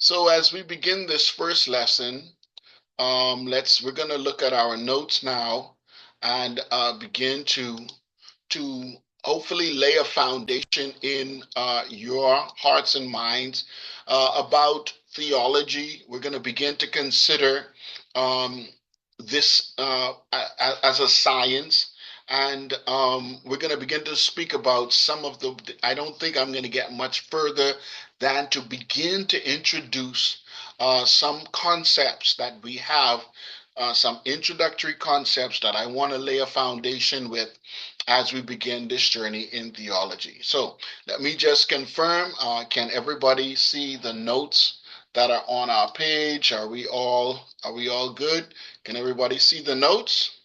So as we begin this first lesson, we're going to look at our notes now and begin to hopefully lay a foundation in your hearts and minds about theology. We're going to begin to consider um, this as a science. And we're going to begin to speak about some of the. I don't think I'm going to get much further than to begin to introduce some concepts that we have, some introductory concepts that I want to lay a foundation with as we begin this journey in theology. So let me just confirm, can everybody see the notes that are on our page? Are we all good? Can everybody see the notes?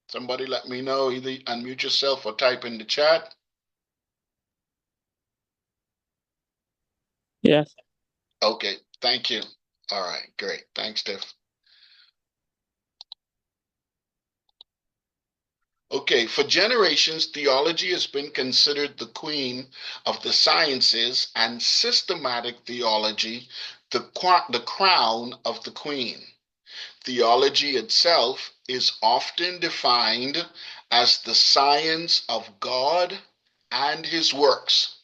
Somebody let me know, either unmute yourself or type in the chat. Yes. Okay, thank you. All right, great. Thanks, Tiff. Okay, for generations, theology has been considered the queen of the sciences, and systematic theology the crown of the queen. Theology itself is often defined as the science of God and his works,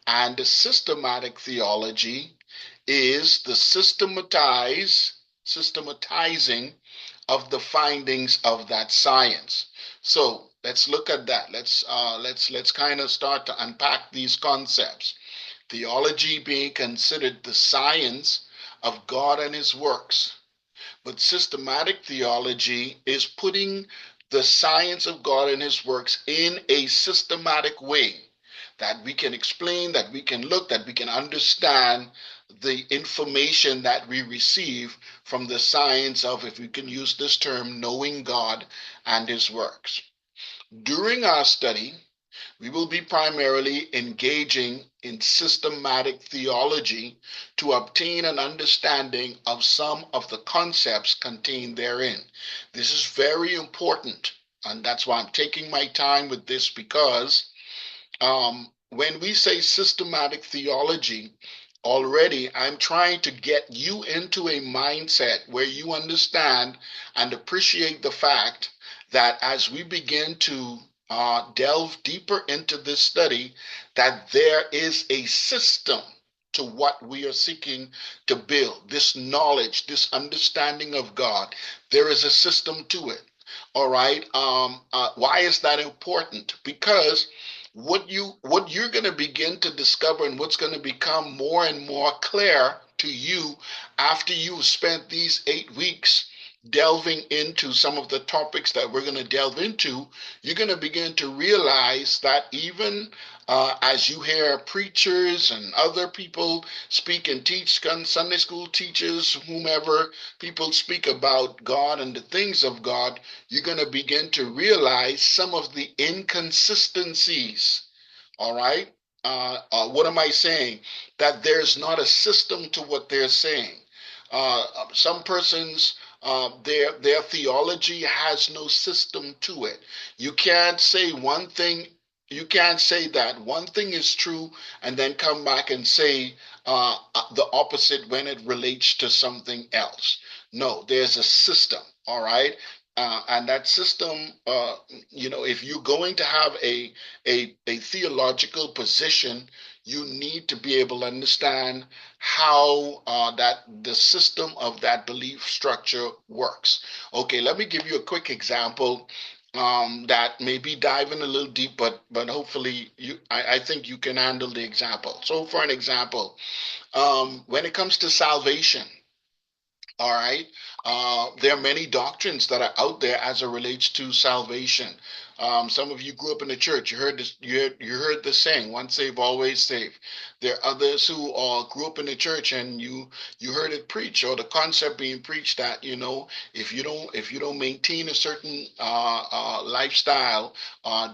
and systematic theology is the systematizing of the findings of that science. So let's look at that. Let's kind of start to unpack these concepts. Theology being considered the science of God and his works, but systematic theology is putting the science of God and his works in a systematic way that we can explain, that we can look, that we can understand the information that we receive from the science of, if we can use this term, knowing God and his works. During our study, we will be primarily engaging in systematic theology to obtain an understanding of some of the concepts contained therein. This is very important, and that's why I'm taking my time with this, because when we say systematic theology, already I'm trying to get you into a mindset where you understand and appreciate the fact that as we begin to delve deeper into this study, that there is a system to what we are seeking to build. This knowledge, this understanding of God, there is a system to it. All right. Why is that important? Because what you're going to begin to discover and what's going to become more and more clear to you after you've spent these 8 weeks delving into some of the topics that we're going to delve into, you're going to begin to realize that even as you hear preachers and other people speak and teach, Sunday school teachers, whomever, people speak about God and the things of God, you're going to begin to realize some of the inconsistencies. All right. What am I saying? That there's not a system to what they're saying. Some persons, their theology has no system to it. You can't say one thing. You can't say that one thing is true and then come back and say the opposite when it relates to something else. No, there's a system. All right. And that system, if you're going to have a theological position, you need to be able to understand how that the system of that belief structure works. Okay, let me give you a quick example that maybe dive in a little deep, but hopefully I think you can handle the example. So, for an example, when it comes to salvation, all right. There are many doctrines that are out there as it relates to salvation. Some of you grew up in the church. You heard this. You heard the saying, "Once saved, always saved." There are others who grew up in the church and you heard it preached, or the concept being preached that if you don't maintain a certain lifestyle,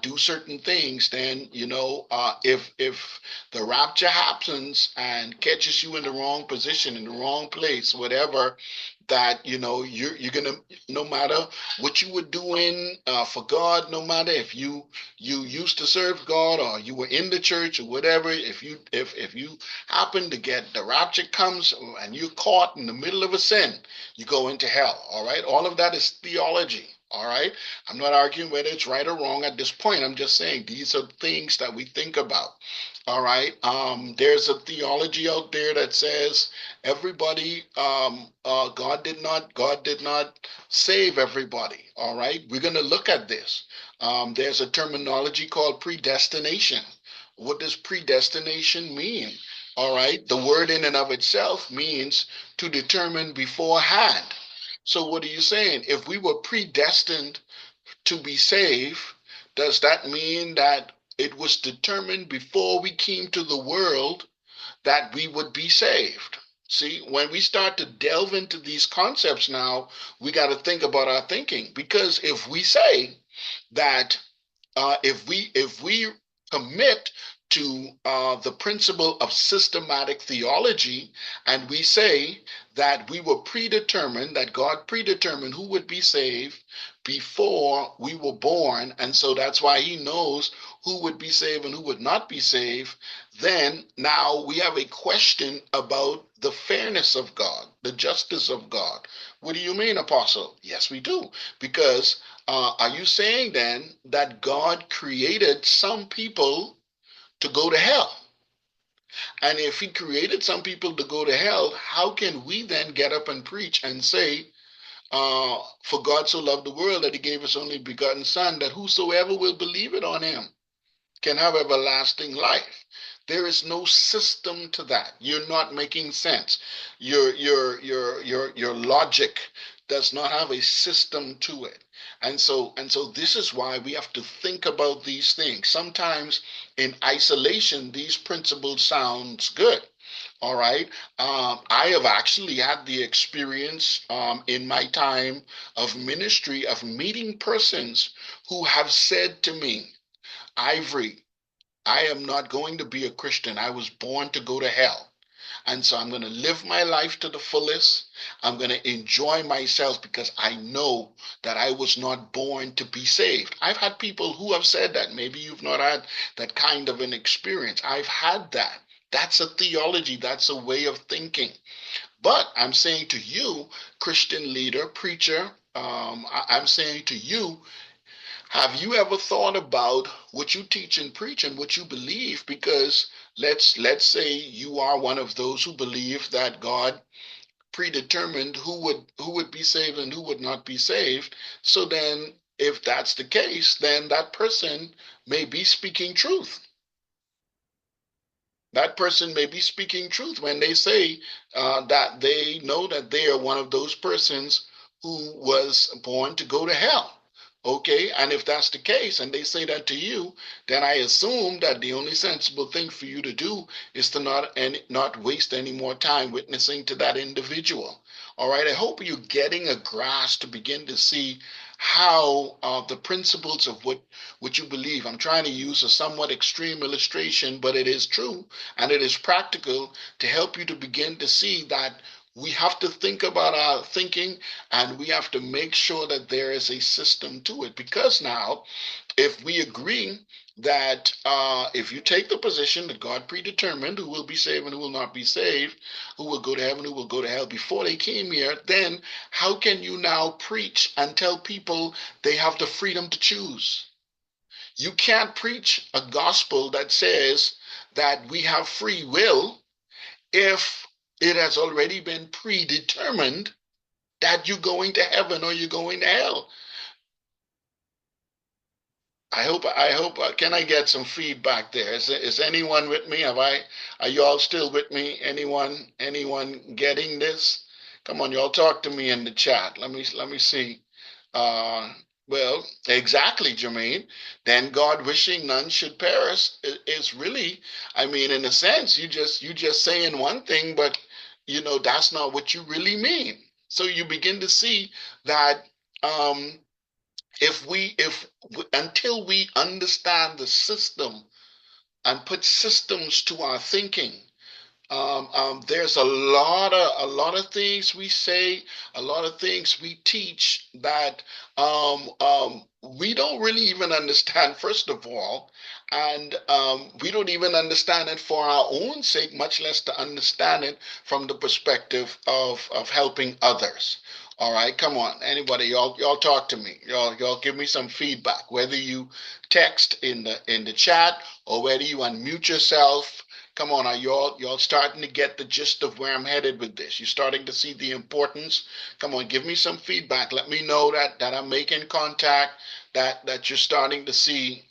do certain things, then if the rapture happens and catches you in the wrong position, in the wrong place, whatever, that you're gonna, no matter what you were doing for God, no matter if you used to serve God or you were in the church or whatever, if you happen to get the rapture comes and you're caught in the middle of a sin, you go into hell. All right, all of that is theology. All right, I'm not arguing whether it's right or wrong at this point. I'm just saying these are things that we think about. All right. There's a theology out there that says everybody, God did not save everybody. All right. We're going to look at this. There's a terminology called predestination. What does predestination mean? All right. The word in and of itself means to determine beforehand. So what are you saying? If we were predestined to be saved, does that mean that it was determined before we came to the world that we would be saved? See, when we start to delve into these concepts now, we got to think about our thinking. Because if we say that if we commit to the principle of systematic theology, and we say that we were predetermined, that God predetermined who would be saved before we were born, and so that's why He knows who would be saved and who would not be saved, then now we have a question about the fairness of God, the justice of God. What do you mean, Apostle? Yes, we do. Because are you saying then that God created some people to go to hell? And if He created some people to go to hell, how can we then get up and preach and say, for God so loved the world that He gave His only begotten Son, that whosoever will believe it on Him can have everlasting life? There is no system to that. You're not making sense. Your logic does not have a system to it. And so this is why we have to think about these things. Sometimes in isolation, these principles sounds good. All right. I have actually had the experience in my time of ministry of meeting persons who have said to me, Ivory, I am not going to be a Christian. I was born to go to hell. And so I'm going to live my life to the fullest. I'm going to enjoy myself because I know that I was not born to be saved. I've had people who have said that. Maybe you've not had that kind of an experience. I've had that. That's a theology, that's a way of thinking. But I'm saying to you, Christian leader, preacher, I'm saying to you, have you ever thought about what you teach and preach and what you believe? Because let's say you are one of those who believe that God predetermined who would be saved and who would not be saved. So then if that's the case, then that person may be speaking truth. That person may be speaking truth when they say that they know that they are one of those persons who was born to go to hell. Okay, and if that's the case, and they say that to you, then I assume that the only sensible thing for you to do is to not waste any more time witnessing to that individual. All right, I hope you're getting a grasp to begin to see how the principles of what you believe. I'm trying to use a somewhat extreme illustration, but it is true and it is practical to help you to begin to see that we have to think about our thinking and we have to make sure that there is a system to it. Because now, if we agree that if you take the position that God predetermined who will be saved and who will not be saved, who will go to heaven, who will go to hell before they came here, then how can you now preach and tell people they have the freedom to choose? You can't preach a gospel that says that we have free will if it has already been predetermined that you're going to heaven or you're going to hell. I hope, can I get some feedback there? Is anyone with me? Are you all still with me? Anyone getting this? Come on, y'all talk to me in the chat. Let me see. Uh, well, exactly, Jermaine. Then God wishing none should perish is really, I mean, in a sense, you just saying one thing, but that's not what you really mean. So you begin to see that um, if until we understand the system and put systems to our thinking, There's a lot of things we say, a lot of things we teach that we don't really even understand, first of all, and we don't even understand it for our own sake, much less to understand it from the perspective of helping others. All right, come on, anybody, y'all talk to me. Y'all give me some feedback. Whether you text in the chat or whether you unmute yourself. Come on, are y'all starting to get the gist of where I'm headed with this? You starting to see the importance? Come on, give me some feedback. Let me know that I'm making contact, that you're starting to see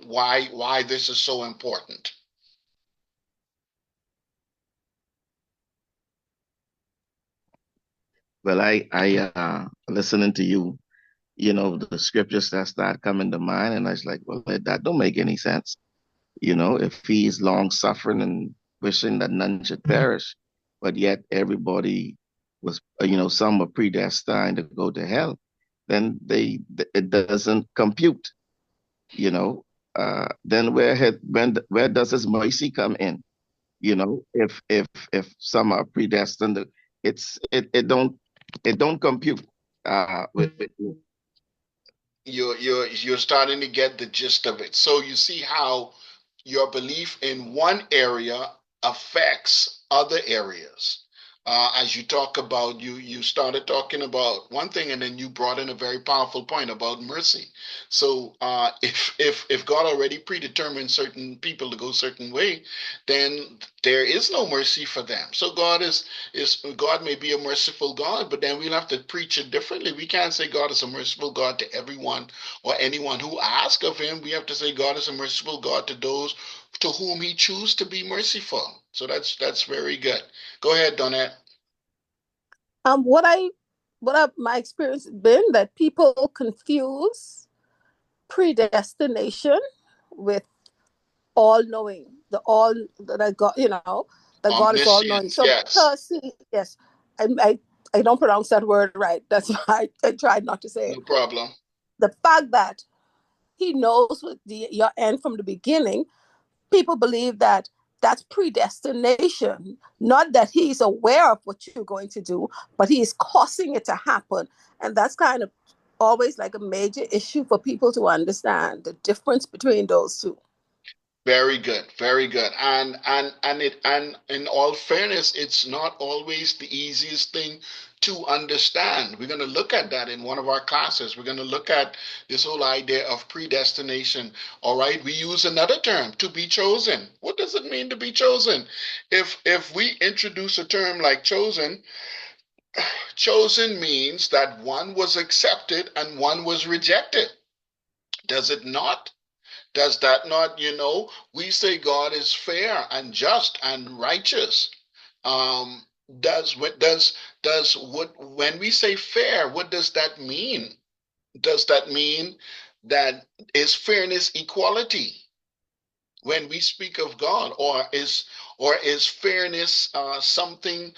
why this is so important. Well, listening to you, the scriptures that start coming to mind, and I was like, well, that don't make any sense. If he is long suffering and wishing that none should perish, but yet everybody was, some were predestined to go to hell, then it doesn't compute, you know. Then where does his mercy come in? If some are predestined, it don't compute. With You're starting to get the gist of it. So you see how your belief in one area affects other areas. As you talk about, you started talking about one thing, and then you brought in a very powerful point about mercy. So if God already predetermined certain people to go a certain way, then there is no mercy for them. So God may be a merciful God, but then we'll have to preach it differently. We can't say God is a merciful God to everyone or anyone who asks of him. We have to say God is a merciful God to those to whom he chooses to be merciful. So that's very good. Go ahead, Donette. Um, what I my experience has been that people confuse predestination with all knowing, the all that God, that God is all knowing. Omniscience, So yes. because yes, I don't pronounce that word right. That's why I tried not to say No it. problem. The fact that he knows your end from the beginning, people believe that that's predestination, not that he's aware of what you're going to do, but he is causing it to happen. And that's kind of always like a major issue for people to understand the difference between those two. Very good, very good. And in all fairness, it's not always the easiest thing to understand. We're going to look at that in one of our classes. We're going to look at this whole idea of predestination. All right, we use another term, to be chosen. What does it mean to be chosen? If we introduce a term like chosen, chosen means that one was accepted and one was rejected. Does it not? Does that not, we say God is fair and just and righteous. Um, does what when we say fair, what does that mean? Does that mean that is fairness equality when we speak of God, or is fairness something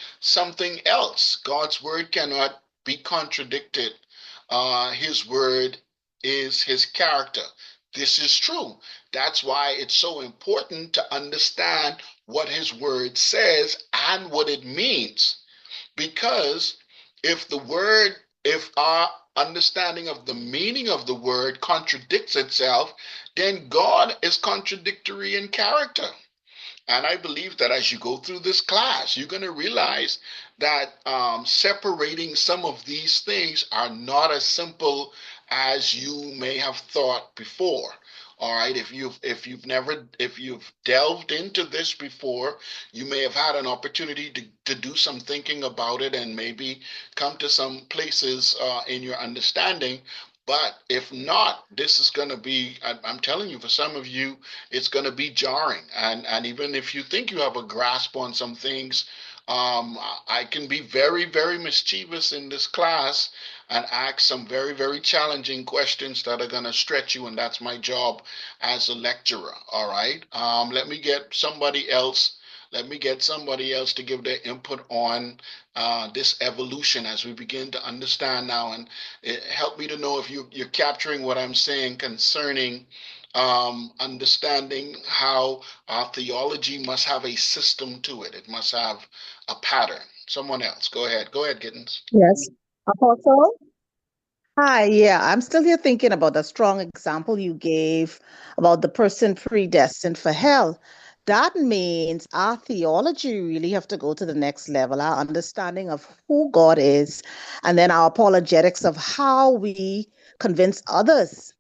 else? God's word cannot be contradicted. His word is his character. This is true. That's why it's so important to understand what his word says and what it means. Because if our understanding of the meaning of the word contradicts itself, then God is contradictory in character. And I believe that as you go through this class, you're going to realize that separating some of these things are not as simple as you may have thought before. All right, if you've delved into this before, you may have had an opportunity to do some thinking about it and maybe come to some places in your understanding. But if not, this is going to be, I'm telling you, for some of you, it's going to be jarring. And even if you think you have a grasp on some things, I can be very, very mischievous in this class and ask some very, very challenging questions that are going to stretch you. And that's my job as a lecturer. All right. Let me get somebody else. Let me get somebody else to give their input on this evolution as we begin to understand now, and help me to know if you're capturing what I'm saying concerning understanding how our theology must have a system to it. It must have a pattern. Someone else, go ahead. Go ahead, Giddens. Yes. Apostle? Hi, yeah, I'm still here thinking about the strong example you gave about the person predestined for hell. That means our theology really have to go to the next level, our understanding of who God is, and then our apologetics of how we convince others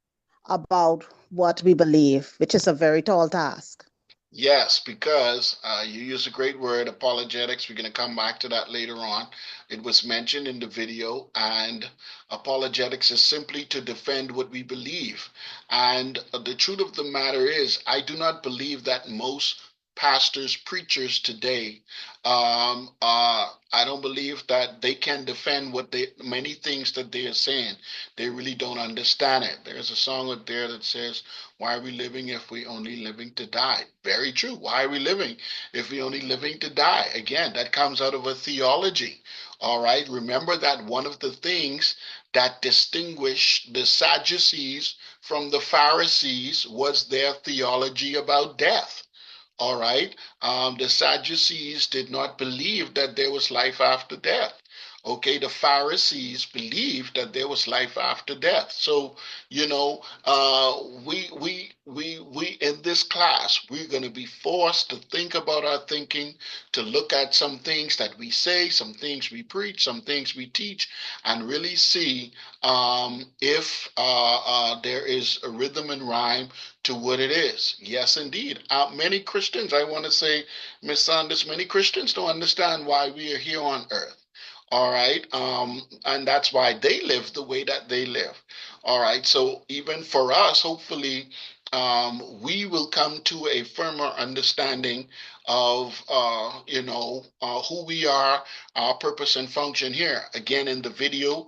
about what we believe, which is a very tall task. Yes, because you use a great word, apologetics. We're going to come back to that later on. It was mentioned in the video, and apologetics is simply to defend what we believe. And the truth of the matter is, I do not believe that most pastors, preachers today, I don't believe that they can defend what they many things that they are saying. They really don't understand it. There's a song out there that says, why are we living if we only living to die? Very true. Why are we living if we only living to die? Again, that comes out of a theology. All right. Remember that one of the things that distinguished the Sadducees from the Pharisees was their theology about death. All right. The Sadducees did not believe that there was life after death. Okay, the Pharisees believed that there was life after death. So, we in this class we're going to be forced to think about our thinking, to look at some things that we say, some things we preach, some things we teach, and really see if there is a rhythm and rhyme to what it is. Yes, indeed. Many Christians, I want to say, Miss Sanders, many Christians don't understand why we are here on earth. All right. And that's why they live the way that they live. All right. So even for us, hopefully, we will come to a firmer understanding of, who we are, our purpose and function here. Again, in the video,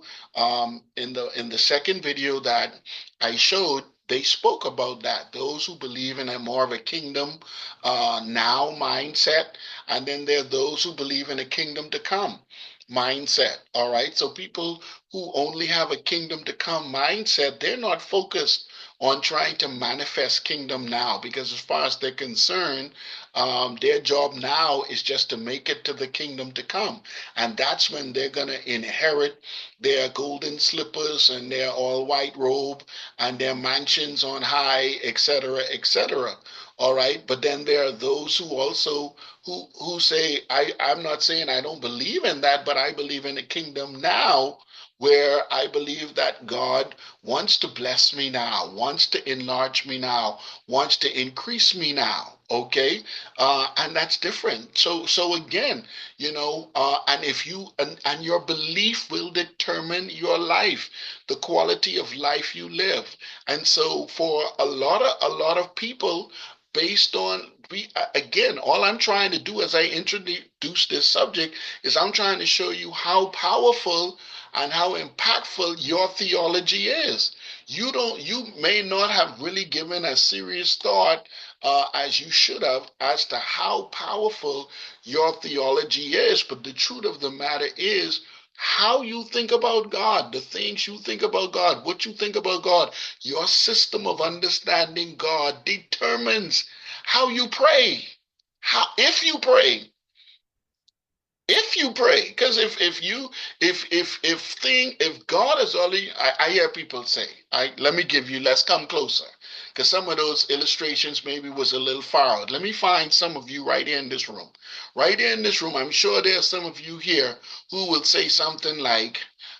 in the second video that I showed, they spoke about that. Those who believe in a more of a kingdom now mindset, and then there are those who believe in a kingdom to come mindset. All right. So people who only have a kingdom to come mindset, they're not focused on trying to manifest kingdom now, because as far as they're concerned, their job now is just to make it to the kingdom to come. And that's when they're going to inherit their golden slippers and their all white robe and their mansions on high, etc., etc. All right. But then there are those who also who say, I'm not saying I don't believe in that, but I believe in the kingdom now, where I believe that God wants to bless me now, wants to enlarge me now, wants to increase me now. Okay, and that's different. So again, and if you and your belief will determine your life, the quality of life you live. And so for a lot of people, based on we again, all I'm trying to do as I introduce this subject is I'm trying to show you how powerful and how impactful your theology is. You may not have really given a serious thought as you should have as to how powerful your theology is, but the truth of the matter is how you think about God, the things you think about God, what you think about God, your system of understanding God determines how you pray. How if you pray, because if God is only, I hear people say, let me give you, let's come closer, because some of those illustrations maybe was a little far out. Let me find some of you right here in this room, I'm sure there are some of you here who will say something like,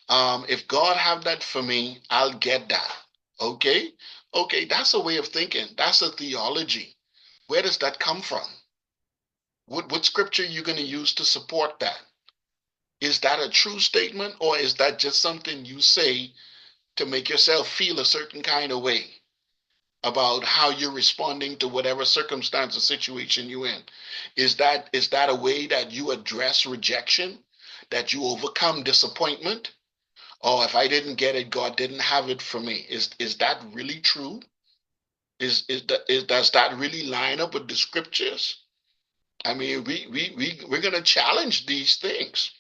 if God have that for me, I'll get that. Okay, okay, that's a way of thinking, that's a theology. Where does that come from? What scripture are you going to use to support that? Is that a true statement, or is that just something you say to make yourself feel a certain kind of way about how you're responding to whatever circumstance or situation you're in? Is that a way that you address rejection, that you overcome disappointment? Oh, if I didn't get it, God didn't have it for me. Is that really true? Does that really line up with the scriptures? I mean, we're going to challenge these things.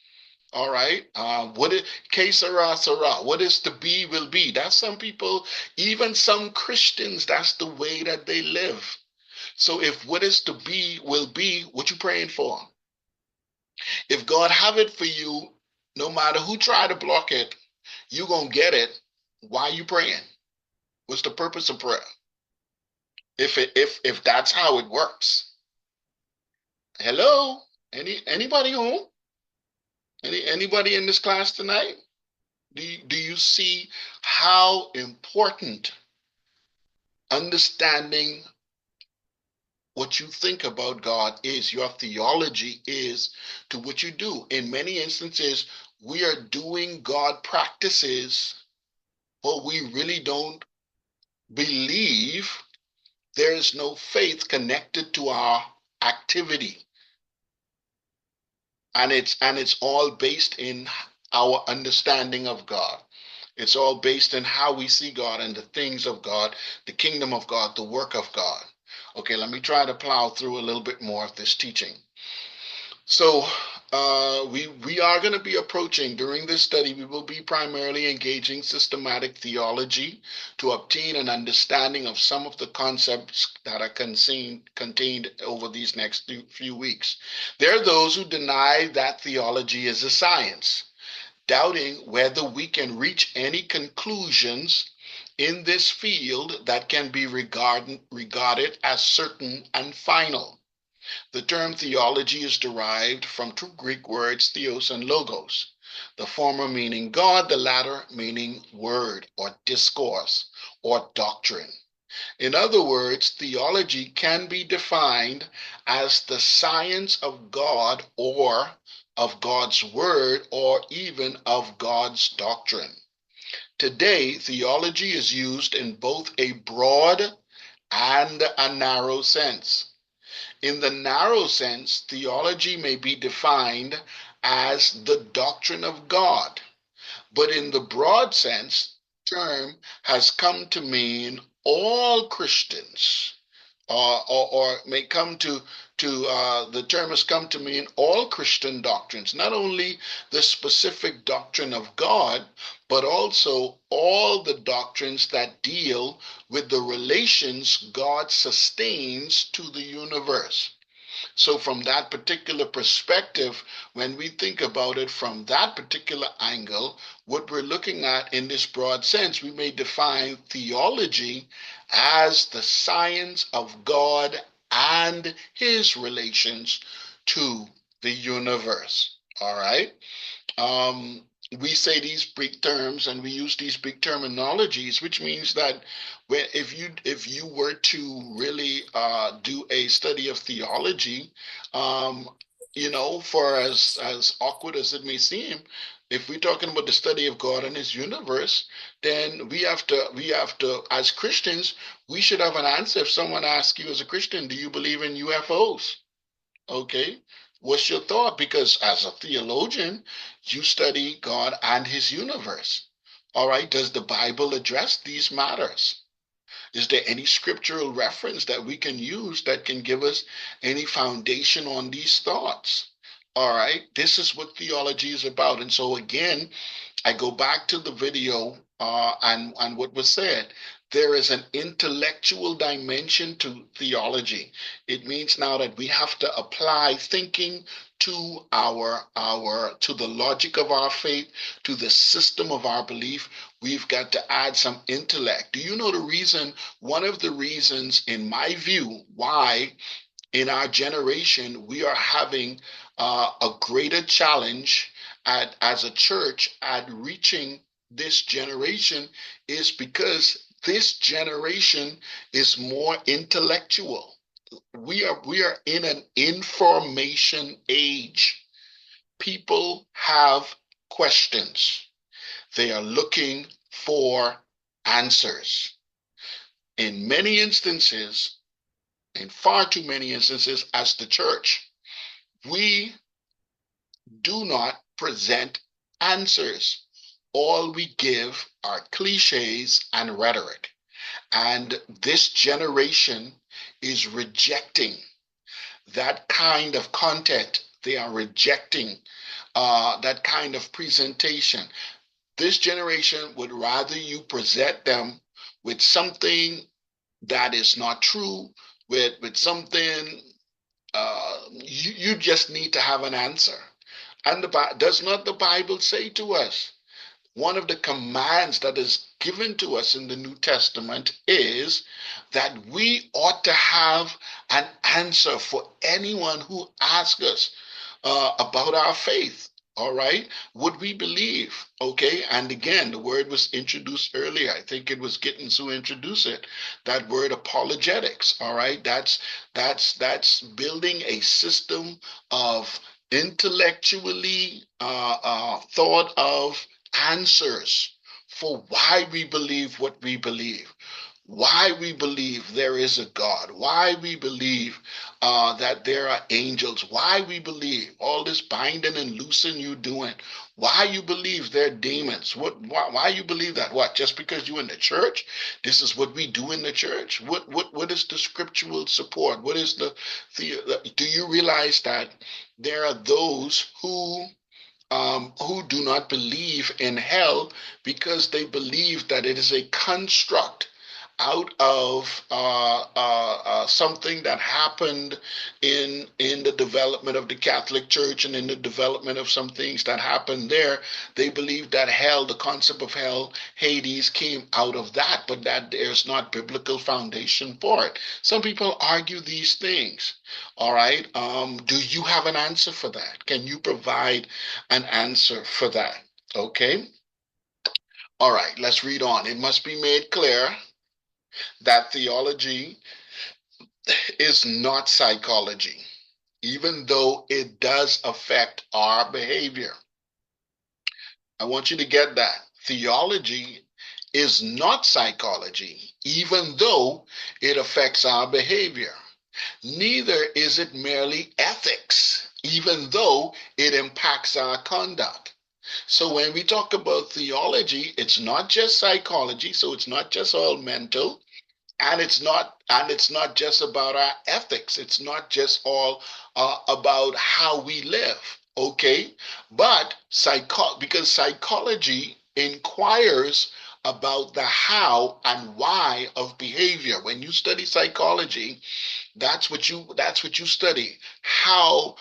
All right. What is que sera sera? What is to be will be. That's some people, even some Christians, that's the way that they live. So if what is to be will be, what you praying for? If God have it for you, no matter who try to block it, you gonna get it. Why you praying? What's the purpose of prayer? If that's how it works. Hello? Anybody home? Anybody in this class tonight? Do you see how important understanding what you think about God is, your theology is to what you do? In many instances, we are doing God practices, but we really don't believe. There is no faith connected to our activity. And it's all based in our understanding of God. It's all based in how we see God and the things of God, the kingdom of God, the work of God. Okay, let me try to plow through a little bit more of this teaching. So, we are going to be approaching during this study. We will be primarily engaging systematic theology to obtain an understanding of some of the concepts that are contained over these next few weeks. There are those who deny that theology is a science, doubting whether we can reach any conclusions in this field that can be regarded as certain and final. The term theology is derived from two Greek words, theos and logos, the former meaning God, the latter meaning word or discourse or doctrine. In other words, theology can be defined as the science of God or of God's word or even of God's doctrine. Today, theology is used in both a broad and a narrow sense. In the narrow sense, theology may be defined as the doctrine of God, but in the broad sense, the term has come to mean all Christians, or may come to the term has come to mean all Christian doctrines, not only the specific doctrine of God, but also all the doctrines that deal with the relations God sustains to the universe. So, from that particular perspective, when we think about it from that particular angle, what we're looking at in this broad sense, we may define theology as the science of God and his relations to the universe. All right. um, we say these big terms and we use these big terminologies, which means that if you were to really do a study of theology, um, for as awkward as it may seem, if we're talking about the study of God and His universe, then we have to as Christians, we should have an answer. If someone asks you as a Christian, do you believe in UFOs? Okay. What's your thought? Because as a theologian, you study God and his universe. All right. Does the Bible address these matters? Is there any scriptural reference that we can use that can give us any foundation on these thoughts? All right. This is what theology is about. And so, again, I go back to the video and what was said. There is an intellectual dimension to theology. It means now that we have to apply thinking to our to the logic of our faith, to the system of our belief. We've got to add some intellect. Do you know the reason? One of the reasons, in my view, why in our generation, we are having a greater challenge as a church at reaching this generation is because this generation is more intellectual. We are in an information age. People have questions. They are looking for answers. In many instances, in far too many instances, as the church, we do not present answers. All we give are cliches and rhetoric. And this generation is rejecting that kind of content. They are rejecting that kind of presentation. This generation would rather you present them with something that is not true, with something you just need to have an answer. And does not the Bible say to us, one of the commands that is given to us in the New Testament is that we ought to have an answer for anyone who asks us about our faith. All right. Would we believe? Okay. And again, the word was introduced earlier. I think it was Gittins who introduced it. That word apologetics. All right. That's building a system of intellectually thought of answers for why we believe what we believe, why we believe there is a God, why we believe that there are angels, why we believe all this binding and loosing you doing, why you believe there are demons, why you believe that, what, just because you in the church, this is what we do in the church, what is the scriptural support, what is do you realize that there are those who do not believe in hell because they believe that it is a construct out of something that happened in the development of the Catholic Church and in the development of some things that happened there. They believe that hell, the concept of hell, Hades, came out of that, but that there's not biblical foundation for it. Some people argue these things. All right. Do you have an answer for that? Can you provide an answer for that? Okay. All right. Let's read on. It must be made clear that theology is not psychology, even though it does affect our behavior. I want you to get that. Theology is not psychology, even though it affects our behavior. Neither is it merely ethics, even though it impacts our conduct. So when we talk about theology, it's not just psychology, so it's not just all mental, and it's not just about our ethics, it's not just all about how we live, okay, but because psychology inquires about the how and why of behavior. When you study psychology, that's what you study. How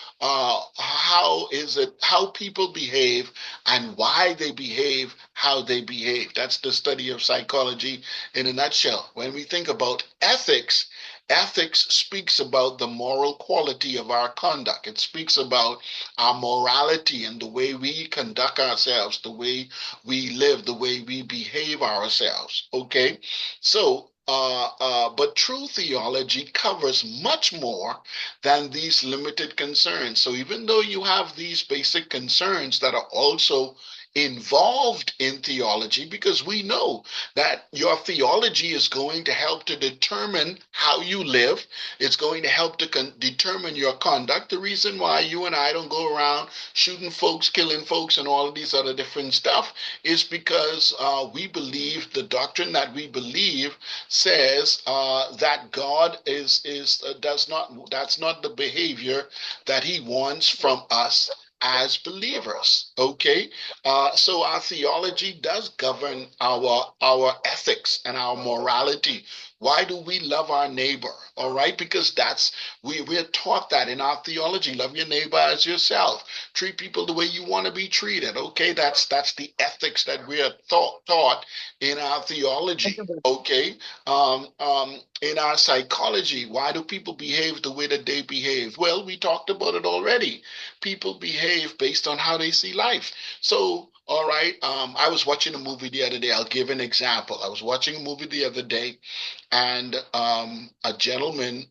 is it how people behave and why they behave how they behave. That's the study of psychology in a nutshell. When we think about ethics, ethics speaks about the moral quality of our conduct. It speaks about our morality and the way we conduct ourselves, the way we live, the way we behave ourselves. Okay, so but true theology covers much more than these limited concerns. So even though you have these basic concerns that are also involved in theology, because we know that your theology is going to help to determine how you live, it's going to help to determine your conduct. The reason why you and I don't go around shooting folks, killing folks, and all of these other different stuff is because we believe the doctrine that we believe says that God is does not that's not the behavior that He wants from us as believers. Okay, so our theology does govern our ethics and our morality. Why do we love our neighbor? All right, because we're taught that in our theology. Love your neighbor as yourself. Treat people the way you want to be treated. Okay, that's the ethics that we are taught in our theology. Okay, in our psychology, why do people behave the way that they behave? Well, we talked about it already. People behave based on how they see life. So, all right, I was watching a movie the other day. I'll give an example. I was watching a movie the other day, and a gentleman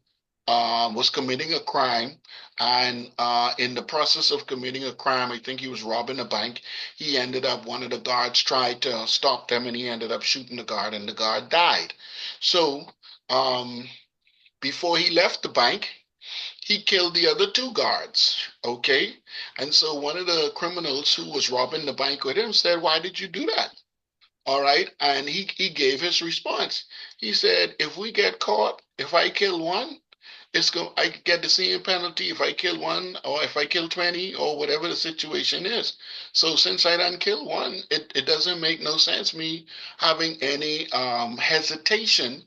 was committing a crime. And in the process of committing a crime, I think he was robbing a bank. He ended up, one of the guards tried to stop them, and he ended up shooting the guard, and the guard died. So, um, before he left the bank, he killed the other two guards. Okay. And so one of the criminals who was robbing the bank with him said, "Why did you do that?" All right. And he gave his response. He said, "If we get caught, if I kill one, I get the same penalty if I kill one or if I kill 20 or whatever the situation is. So since I done kill one, it doesn't make no sense me having any hesitation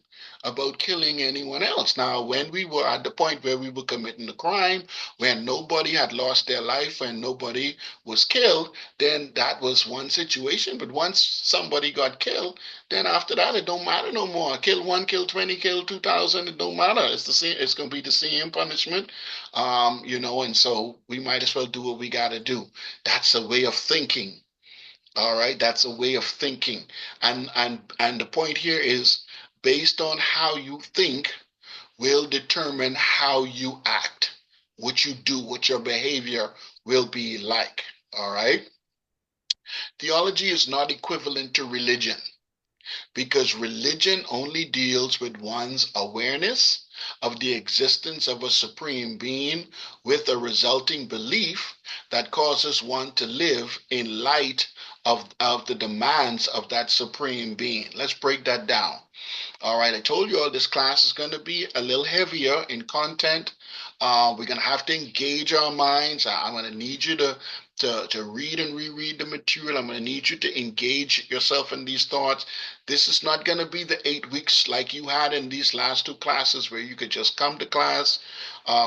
about killing anyone else. Now, when we were at the point where we were committing the crime, when nobody had lost their life and nobody was killed, then that was one situation. But once somebody got killed, then after that, it don't matter no more. Kill one, kill 20, kill 2,000. It don't matter. It's the same. It's gonna be the same punishment, And so we might as well do what we gotta do. That's a way of thinking. All right, that's a way of thinking, and the point here is based on how you think will determine how you act, what you do, what your behavior will be like. All right, theology is not equivalent to religion because religion only deals with one's awareness of the existence of a supreme being with a resulting belief that causes one to live in light of the demands of that supreme being. Let's break that down. All right, I told you all this class is going to be a little heavier in content. We're going to have to engage our minds. I'm going to need you to read and reread the material. I'm going to need you to engage yourself in these thoughts. This is not going to be the 8 weeks like you had in these last two classes where you could just come to class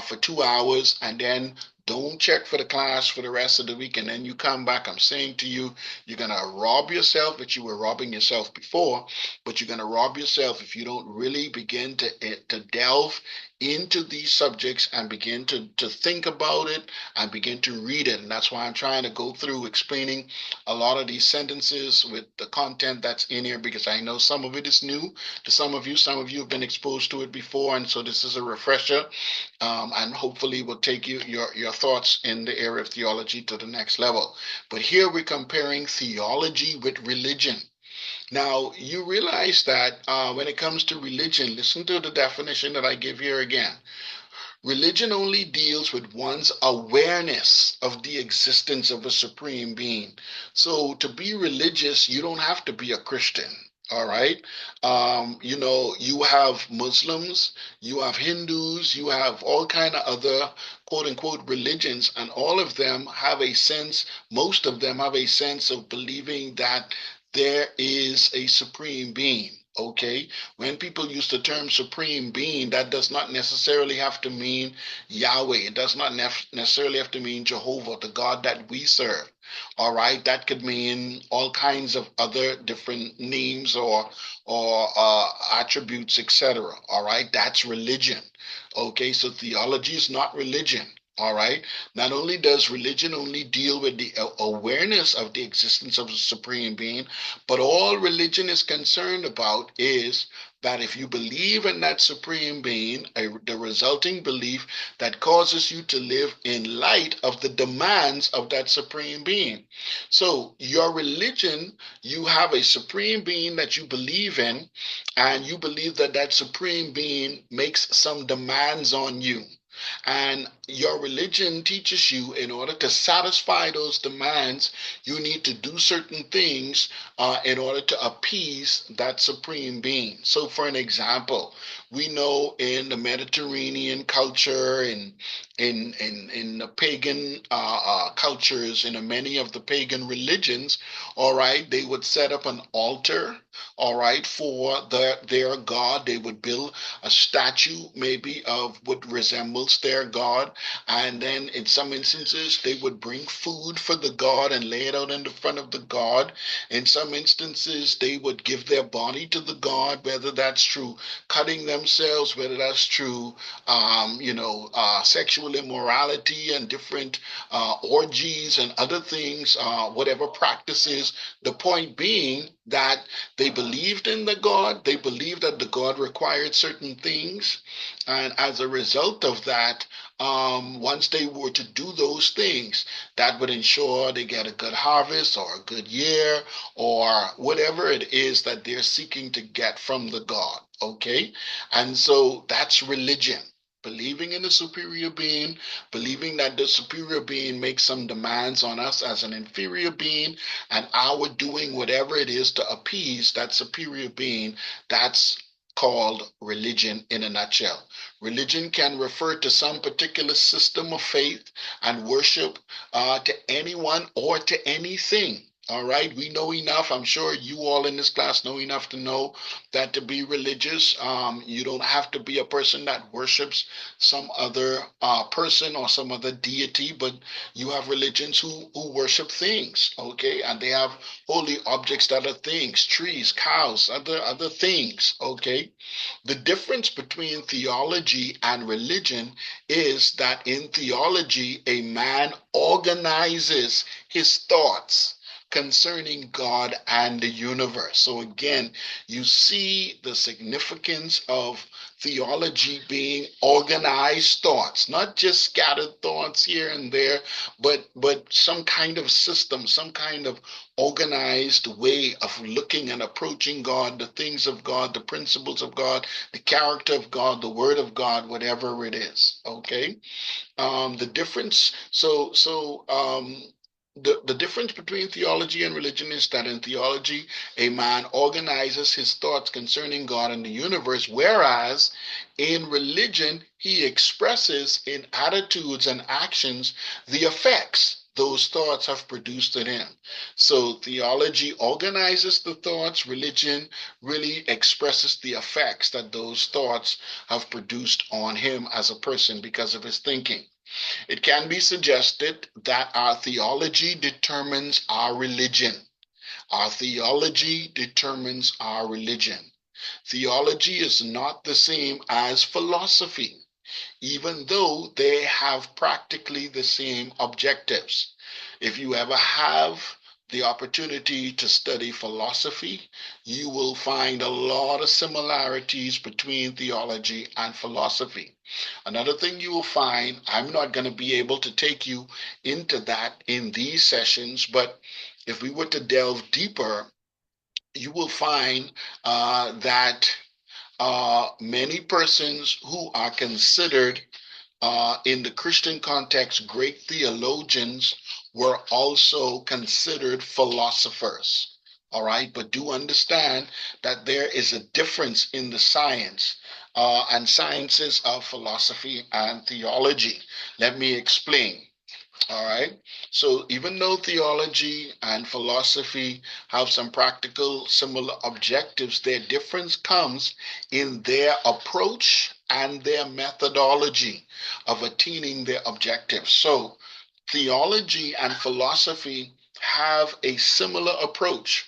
for 2 hours and then don't check for the class for the rest of the week and then you come back. I'm saying to you, you're going to rob yourself, but you were robbing yourself before, but you're going to rob yourself if you don't really begin to delve into these subjects and begin to think about it and begin to read it. And that's why I'm trying to go through explaining a lot of these sentences with the content that's in here because I know some of it is new to some of you. Some of you have been exposed to it before, and so this is a refresher, and hopefully will take your thoughts in the area of theology to the next level. But here we're comparing theology with religion. Now, you realize that when it comes to religion, listen to the definition that I give here again. Religion only deals with one's awareness of the existence of a supreme being. So to be religious, you don't have to be a Christian. All right. You have Muslims, you have Hindus, you have all kind of other quote unquote religions, and all of them have a sense, most of them have a sense of believing that there is a supreme being. Okay, when people use the term supreme being, that does not necessarily have to mean Yahweh. It does not necessarily have to mean Jehovah, the God that we serve. All right, that could mean all kinds of other different names or attributes, etc. All right, that's religion. Okay, so theology is not religion. All right. Not only does religion only deal with the awareness of the existence of a supreme being, but all religion is concerned about is that if you believe in that supreme being, the resulting belief that causes you to live in light of the demands of that supreme being. So, your religion, you have a supreme being that you believe in, and you believe that that supreme being makes some demands on you. And your religion teaches you in order to satisfy those demands, you need to do certain things in order to appease that supreme being. So, for an example, we know in the Mediterranean culture, in the pagan cultures, in many of the pagan religions, all right, they would set up an altar, all right, for their god. They would build a statue, maybe of what resembles their god, and then in some instances they would bring food for the god and lay it out in the front of the god. In some instances they would give their body to the god, whether that's true cutting themselves, whether that's true sexual immorality and different orgies and other things, whatever practices. The point being that they believed in the God, they believed that the God required certain things, and as a result of that, once they were to do those things, that would ensure they get a good harvest or a good year or whatever it is that they're seeking to get from the God. Okay? And so that's religion. Believing in a superior being, believing that the superior being makes some demands on us as an inferior being, and our doing whatever it is to appease that superior being, that's called religion in a nutshell. Religion can refer to some particular system of faith and worship to anyone or to anything. All right, we know enough. I'm sure you all in this class know enough to know that to be religious, you don't have to be a person that worships some other person or some other deity, but you have religions who worship things, okay, and they have holy objects that are things, trees, cows, other things, okay. The difference between theology and religion is that in theology, a man organizes his thoughts concerning God and the universe. So again, you see the significance of theology being organized thoughts, not just scattered thoughts here and there, but some kind of system, some kind of organized way of looking and approaching God, the things of God, the principles of God, the character of God, the word of God, whatever it is. Okay. The difference. The difference between theology and religion is that in theology, a man organizes his thoughts concerning God and the universe, whereas in religion, he expresses in attitudes and actions the effects those thoughts have produced in him. So theology organizes the thoughts, religion really expresses the effects that those thoughts have produced on him as a person because of his thinking. It can be suggested that our theology determines our religion. Our theology determines our religion. Theology is not the same as philosophy, even though they have practically the same objectives. If you ever have the opportunity to study philosophy, you will find a lot of similarities between theology and philosophy. Another thing you will find, I'm not going to be able to take you into that in these sessions, but if we were to delve deeper, you will find that many persons who are considered in the Christian context, great theologians were also considered philosophers. All right, but do understand that there is a difference in the science and sciences of philosophy and theology. Let me explain. All right. So even though theology and philosophy have some practical similar objectives, their difference comes in their approach and their methodology of attaining their objectives. So theology and philosophy have a similar approach,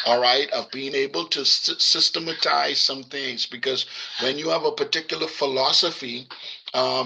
all right, of being able to systematize some things. Because when you have a particular philosophy,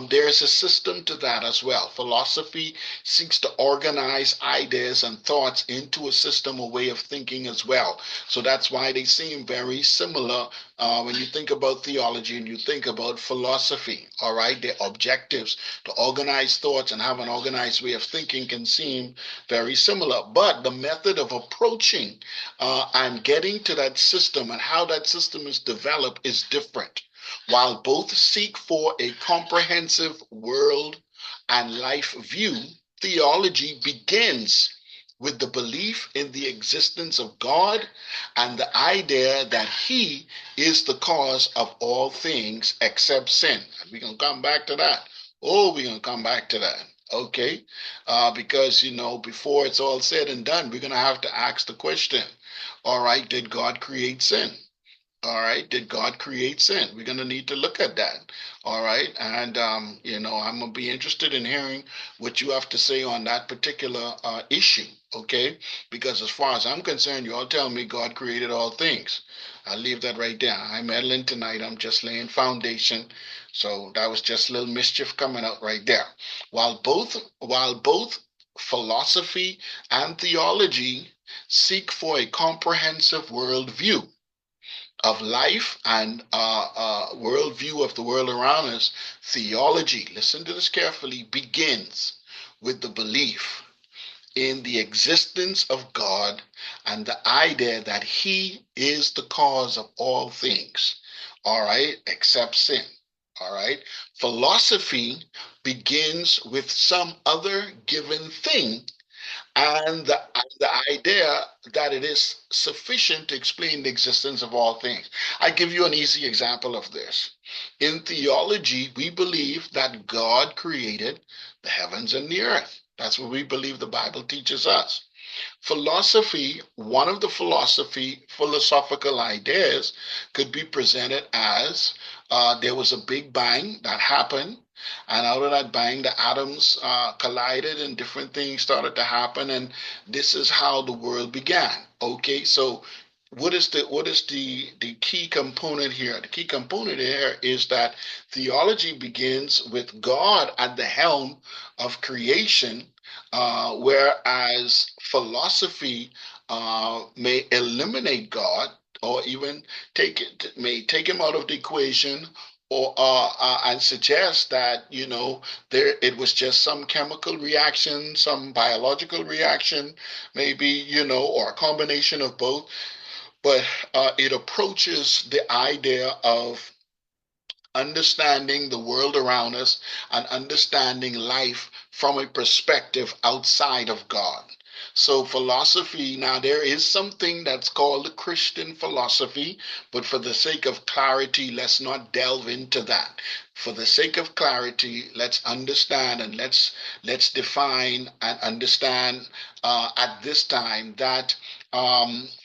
there's a system to that as well. Philosophy seeks to organize ideas and thoughts into a system, a way of thinking as well. So that's why they seem very similar when you think about theology and you think about philosophy. All right, their objectives to organize thoughts and have an organized way of thinking can seem very similar, but the method of approaching and getting to that system and how that system is developed is different. While both seek for a comprehensive world and life view, theology begins with the belief in the existence of God and the idea that He is the cause of all things except sin. And we're going to come back to that. Oh, we're going to come back to that. Okay? Because, before it's all said and done, we're going to have to ask the question, all right, did God create sin? All right, did God create sin? We're going to need to look at that. All right, and I'm going to be interested in hearing what you have to say on that particular issue. Okay, because as far as I'm concerned, you all tell me God created all things. I'll leave that right there. I'm meddling tonight. I'm just laying foundation. So that was just a little mischief coming out right there. While both philosophy and theology seek for a comprehensive worldview of life and worldview of the world around us, theology, listen to this carefully, begins with the belief in the existence of God and the idea that He is the cause of all things, all right, except sin. All right. Philosophy begins with some other given thing and the idea that it is sufficient to explain the existence of all things. I give you an easy example of this. In theology, we believe that God created the heavens and the earth. That's what we believe the Bible teaches us. Philosophy, one of the philosophical ideas could be presented as there was a big bang that happened, and out of that bang, the atoms collided and different things started to happen, and this is how the world began. Okay, so what is the key component here? The key component here is that theology begins with God at the helm of creation, whereas philosophy may eliminate God or even may take him out of the equation, or and suggest that there it was just some chemical reaction, some biological reaction, maybe or a combination of both. But it approaches the idea of understanding the world around us and understanding life from a perspective outside of God. So, philosophy, now there is something that's called the Christian philosophy, but for the sake of clarity, let's not delve into that. For the sake of clarity, let's understand and let's define and understand at this time that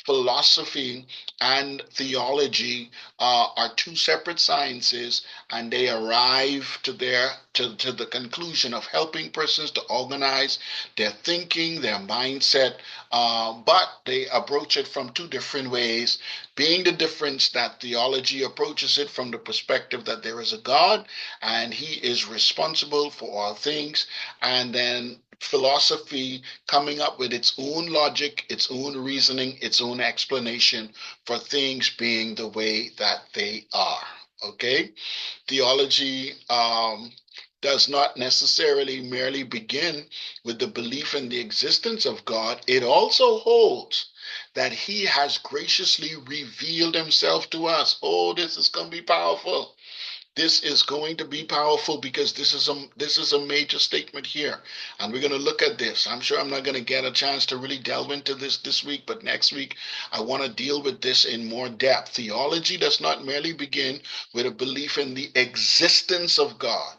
philosophy and theology are two separate sciences, and they arrive to the conclusion of helping persons to organize their thinking, their mindset, but they approach it from two different ways, being the difference that theology approaches it from the perspective that there is a God and he is responsible for all things, and then philosophy coming up with its own logic, its own reasoning, its own explanation for things being the way that they are. Okay? Theology does not necessarily merely begin with the belief in the existence of God, it also holds that He has graciously revealed Himself to us. Oh, this is going to be powerful. This is going to be powerful because this is a major statement here, and we're going to look at this. I'm sure I'm not going to get a chance to really delve into this week, but next week I want to deal with this in more depth. Theology does not merely begin with a belief in the existence of God.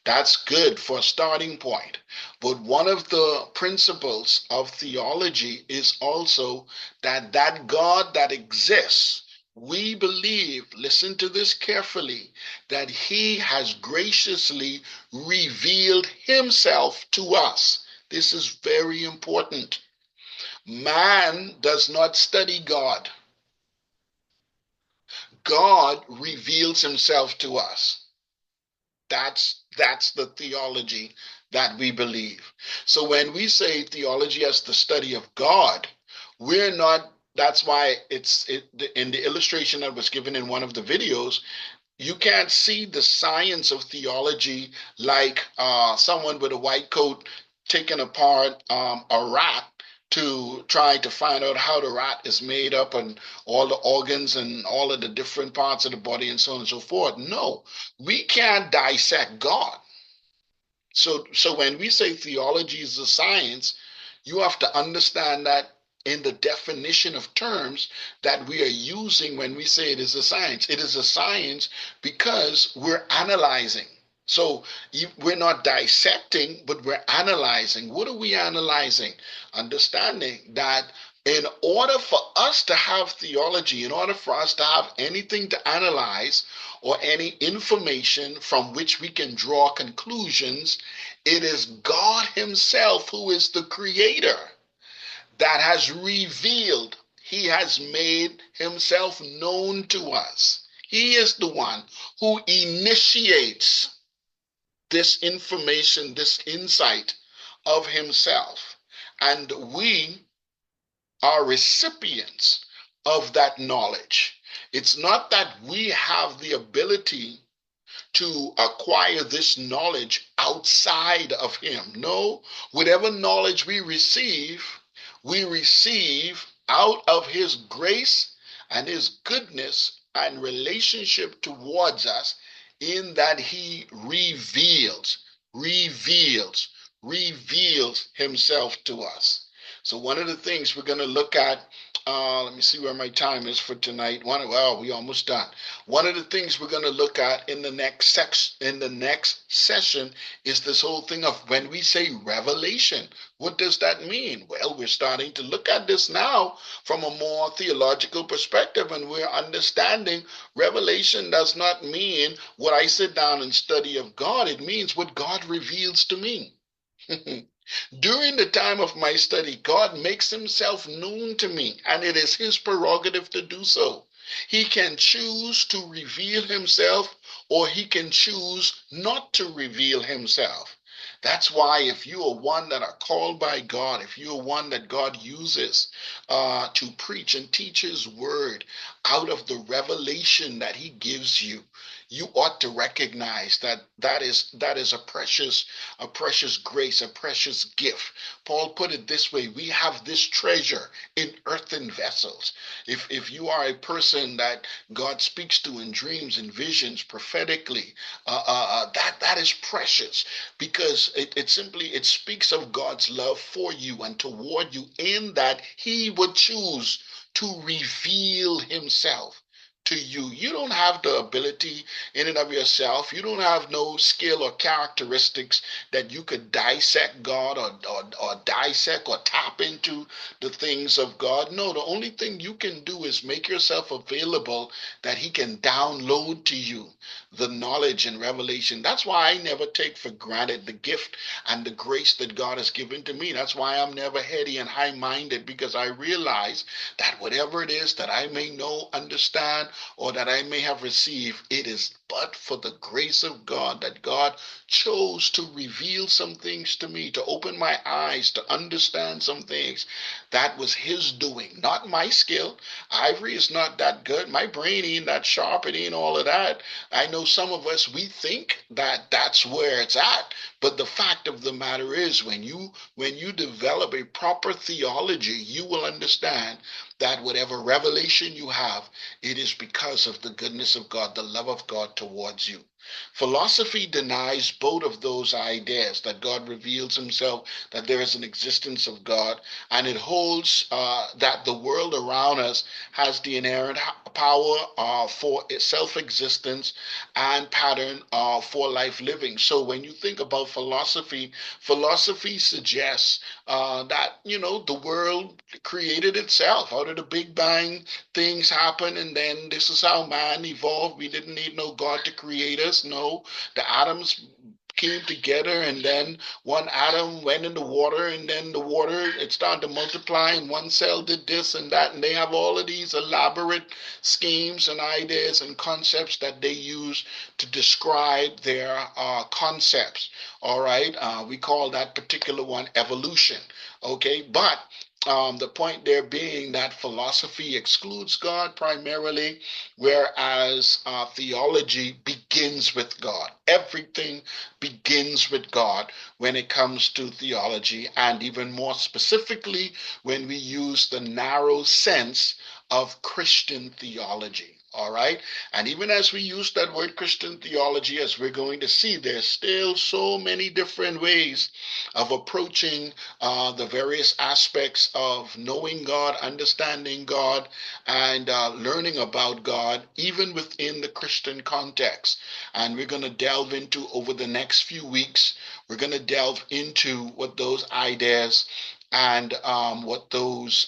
That's good for a starting point. But one of the principles of theology is also that God that exists, we believe, listen to this carefully, that he has graciously revealed himself to us. This is very important. Man does not study God. God reveals himself to us. That's the theology that we believe. So when we say theology as the study of God, we're not. That's why in the illustration that was given in one of the videos, you can't see the science of theology like someone with a white coat taking apart a rat to try to find out how the rat is made up and all the organs and all of the different parts of the body and so on and so forth. No, we can't dissect God. So when we say theology is a science, you have to understand that in the definition of terms that we are using when we say it is a science. It is a science because we're analyzing. So we're not dissecting, but we're analyzing. What are we analyzing? Understanding that in order for us to have theology, in order for us to have anything to analyze or any information from which we can draw conclusions, it is God Himself who is the creator that has revealed. He has made Himself known to us. He is the one who initiates this information, this insight of Himself. And we are recipients of that knowledge. It's not that we have the ability to acquire this knowledge outside of Him. No, whatever knowledge we receive out of His grace and His goodness and relationship towards us, in that He reveals himself to us. So one of the things we're going to look at, let me see where my time is for tonight. Well, we almost done. One of the things we're going to look at in the next session is this whole thing of when we say revelation. What does that mean? Well, we're starting to look at this now from a more theological perspective, and we're understanding revelation does not mean what I sit down and study of God. It means what God reveals to me. During the time of my study, God makes himself known to me, and it is his prerogative to do so. He can choose to reveal himself, or he can choose not to reveal himself. That's why if you are one that are called by God, if you are one that God uses to preach and teach his word out of the revelation that he gives you, you ought to recognize that that is a precious grace, a precious gift. Paul put it this way: we have this treasure in earthen vessels. If you are a person that God speaks to in dreams and visions prophetically, that is precious, because it speaks of God's love for you and toward you, in that he would choose to reveal himself to you. You don't have the ability in and of yourself. You don't have no skill or characteristics that you could dissect God, or dissect or tap into the things of God. No, the only thing you can do is make yourself available that he can download to you the knowledge and revelation. That's why I never take for granted the gift and the grace that God has given to me. That's why I'm never heady and high minded, because I realize that whatever it is that I may know, understand, or that I may have received, it is but for the grace of God that God chose to reveal some things to me, to open my eyes, to understand some things. That was his doing, not my skill. Ivory is not that good. My brain ain't that sharp. It ain't all of that. I know some of us, we think that that's where it's at. But the fact of the matter is, when you develop a proper theology, you will understand that whatever revelation you have, it is because of the goodness of God, the love of God towards you. Philosophy denies both of those ideas, that God reveals himself, that there is an existence of God, and it holds that the world around us has the inherent power for self existence and pattern for life living. So when you think about philosophy, philosophy suggests that, the world created itself out of the Big Bang. Things happen, and then this is how man evolved. We didn't need no God to create us. No, the atoms came together, and then one atom went in the water, and then the water, it started to multiply, and one cell did this and that, and they have all of these elaborate schemes and ideas and concepts that they use to describe their concepts. All right, we call that particular one evolution. Okay, but the point there being that philosophy excludes God primarily, whereas theology begins with God. Everything begins with God when it comes to theology, and even more specifically, when we use the narrow sense of Christian theology. All right. And even as we use that word Christian theology, as we're going to see, there's still so many different ways of approaching the various aspects of knowing God, understanding God, and learning about God, even within the Christian context. And we're going to delve into, over the next few weeks, we're going to delve into what those ideas and what those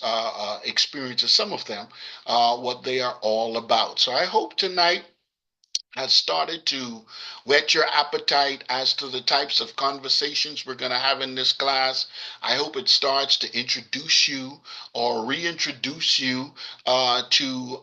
experiences, some of them, what they are all about. So I hope tonight has started to whet your appetite as to the types of conversations we're going to have in this class. I hope it starts to introduce you or reintroduce you to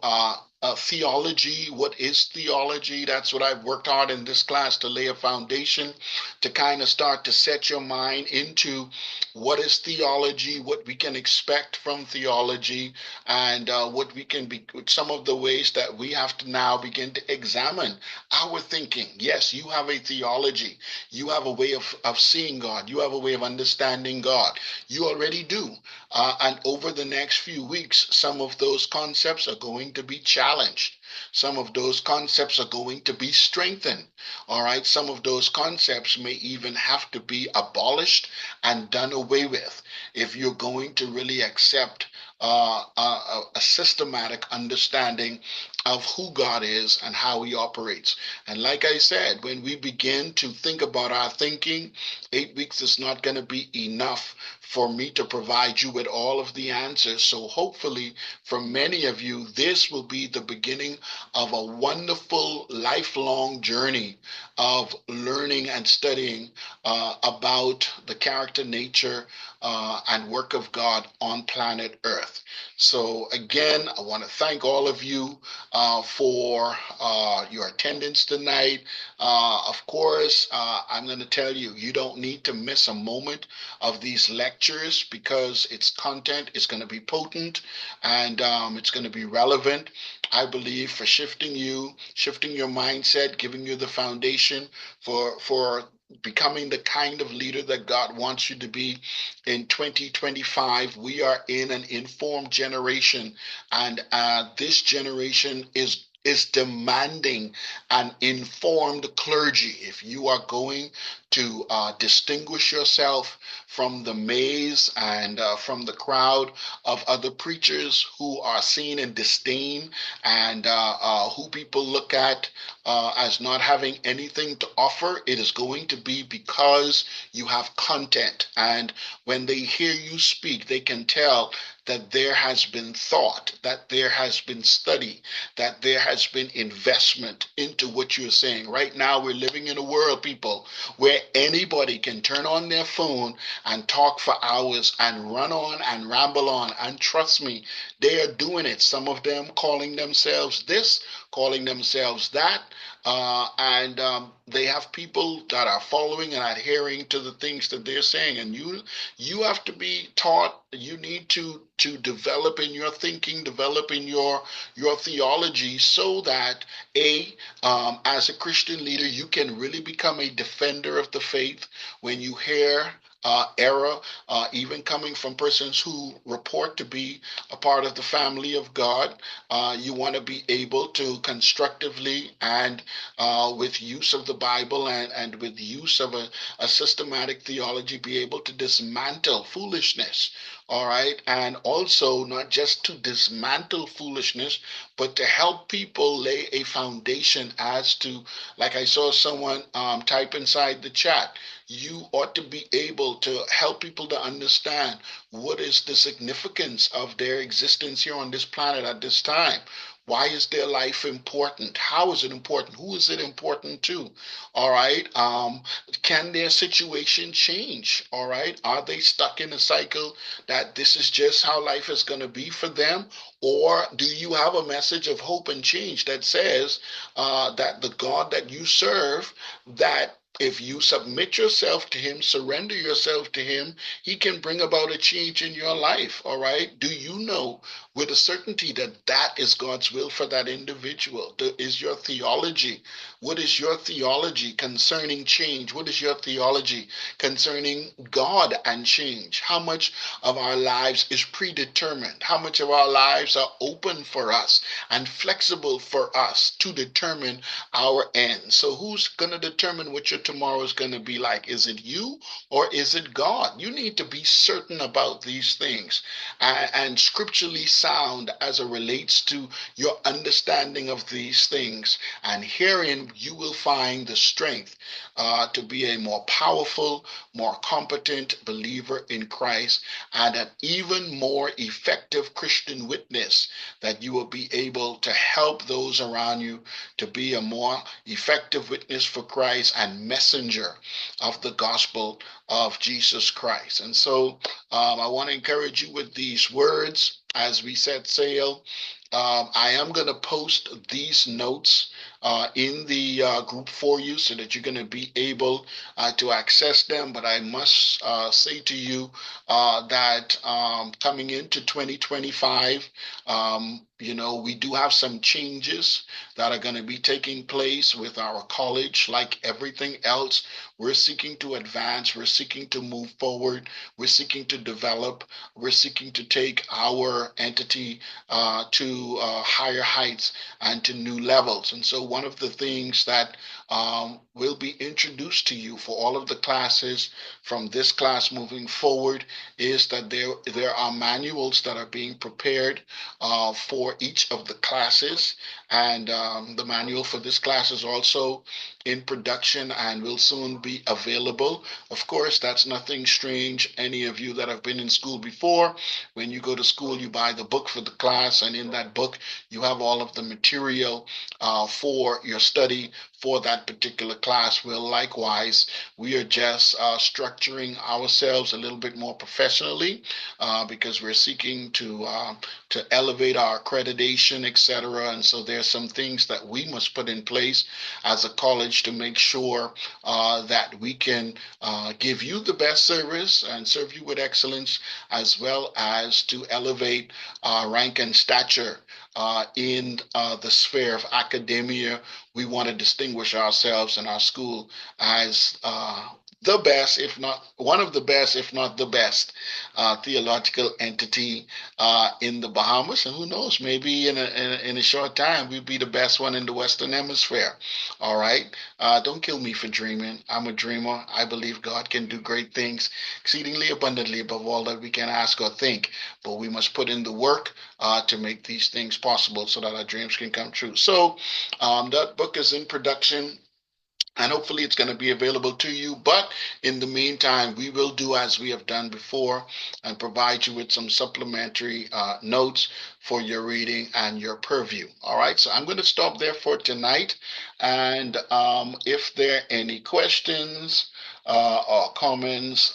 theology. What is theology? That's what I've worked hard in this class, to lay a foundation, to kind of start to set your mind into what is theology, what we can expect from theology, and what we can be, some of the ways that we have to now begin to examine our thinking. Yes, you have a theology. You have a way of seeing God. You have a way of understanding God. You already do. And over the next few weeks, some of those concepts are going to be challenged. challenged. Some of those concepts are going to be strengthened. All right. Some of those concepts may even have to be abolished and done away with if you're going to really accept a systematic understanding of who God is and how He operates. And like I said, when we begin to think about our thinking, 8 weeks is not going to be enough for me to provide you with all of the answers. So hopefully, for many of you, this will be the beginning of a wonderful lifelong journey of learning and studying about the character, nature, and work of God on planet Earth. So, again, I want to thank all of you for your attendance tonight. Of course, I'm going to tell you, you don't need to miss a moment of these lectures because its content is going to be potent and it's going to be relevant. I believe for shifting your mindset, giving you the foundation for becoming the kind of leader that God wants you to be in 2025. We are in an informed generation, and this generation is demanding an informed clergy. If you are going to distinguish yourself from the maze and from the crowd of other preachers who are seen in disdain and who people look at as not having anything to offer, it is going to be because you have content. And when they hear you speak, they can tell that there has been thought, that there has been study, that there has been investment into what you're saying. Right now, we're living in a world, people, where anybody can turn on their phone and talk for hours and run on and ramble on. And trust me, they are doing it. Some of them calling themselves this, calling themselves that. And they have people that are following and adhering to the things that they're saying. And you have to be taught. You need to develop in your thinking, develop in your theology, so that as a Christian leader, you can really become a defender of the faith when you hear error, even coming from persons who report to be a part of the family of God. You want to be able to constructively and with use of the Bible and with use of a systematic theology be able to dismantle foolishness. All right. And also not just to dismantle foolishness, but to help people lay a foundation as to, like I saw someone type inside the chat, you ought to be able to help people to understand what is the significance of their existence here on this planet at this time. Why is their life important? How is it important? Who is it important to? All right. Can their situation change? All right. Are they stuck in a cycle that this is just how life is going to be for them? Or do you have a message of hope and change that says that the God that you serve, that if you submit yourself to Him, surrender yourself to Him, He can bring about a change in your life. All right. Do you know with a certainty that that is God's will for that individual? Is your theology? What is your theology concerning change? What is your theology concerning God and change? How much of our lives is predetermined? How much of our lives are open for us and flexible for us to determine our end? So who's going to determine what your tomorrow is going to be like? Is it you or is it God? You need to be certain about these things and scripturally sound as it relates to your understanding of these things. And herein you will find the strength to be a more powerful, more competent believer in Christ and an even more effective Christian witness, that you will be able to help those around you to be a more effective witness for Christ and messenger of the gospel of Jesus Christ. And so I want to encourage you with these words as we set sail. I am going to post these notes in the group for you so that you're going to be able to access them. But I must say to you that coming into 2025, we do have some changes that are going to be taking place with our college. Like everything else, we're seeking to advance, we're seeking to move forward, we're seeking to develop, we're seeking to take our entity to higher heights and to new levels. And so, one of the things that will be introduced to you for all of the classes from this class moving forward is that there are manuals that are being prepared for each of the classes, and the manual for this class is also in production and will soon be available. Of course, that's nothing strange. Any of you that have been in school before, when you go to school, you buy the book for the class, and in that book, you have all of the material for your study for that particular class. Well, likewise, we are just structuring ourselves a little bit more professionally because we're seeking to elevate our accreditation, etc. And so there's some things that we must put in place as a college to make sure that we can give you the best service and serve you with excellence, as well as to elevate rank and stature in the sphere of academia. We want to distinguish ourselves in our school as the best, if not one of the best, if not the best theological entity in the Bahamas. And who knows, maybe in a short time, we'll be the best one in the Western Hemisphere. All right. Don't kill me for dreaming. I'm a dreamer. I believe God can do great things, exceedingly abundantly above all that we can ask or think. But we must put in the work to make these things possible so that our dreams can come true. So that book is in production, and hopefully it's going to be available to you. But in the meantime, we will do as we have done before and provide you with some supplementary notes for your reading and your purview. All right, so I'm going to stop there for tonight. And if there are any questions or comments,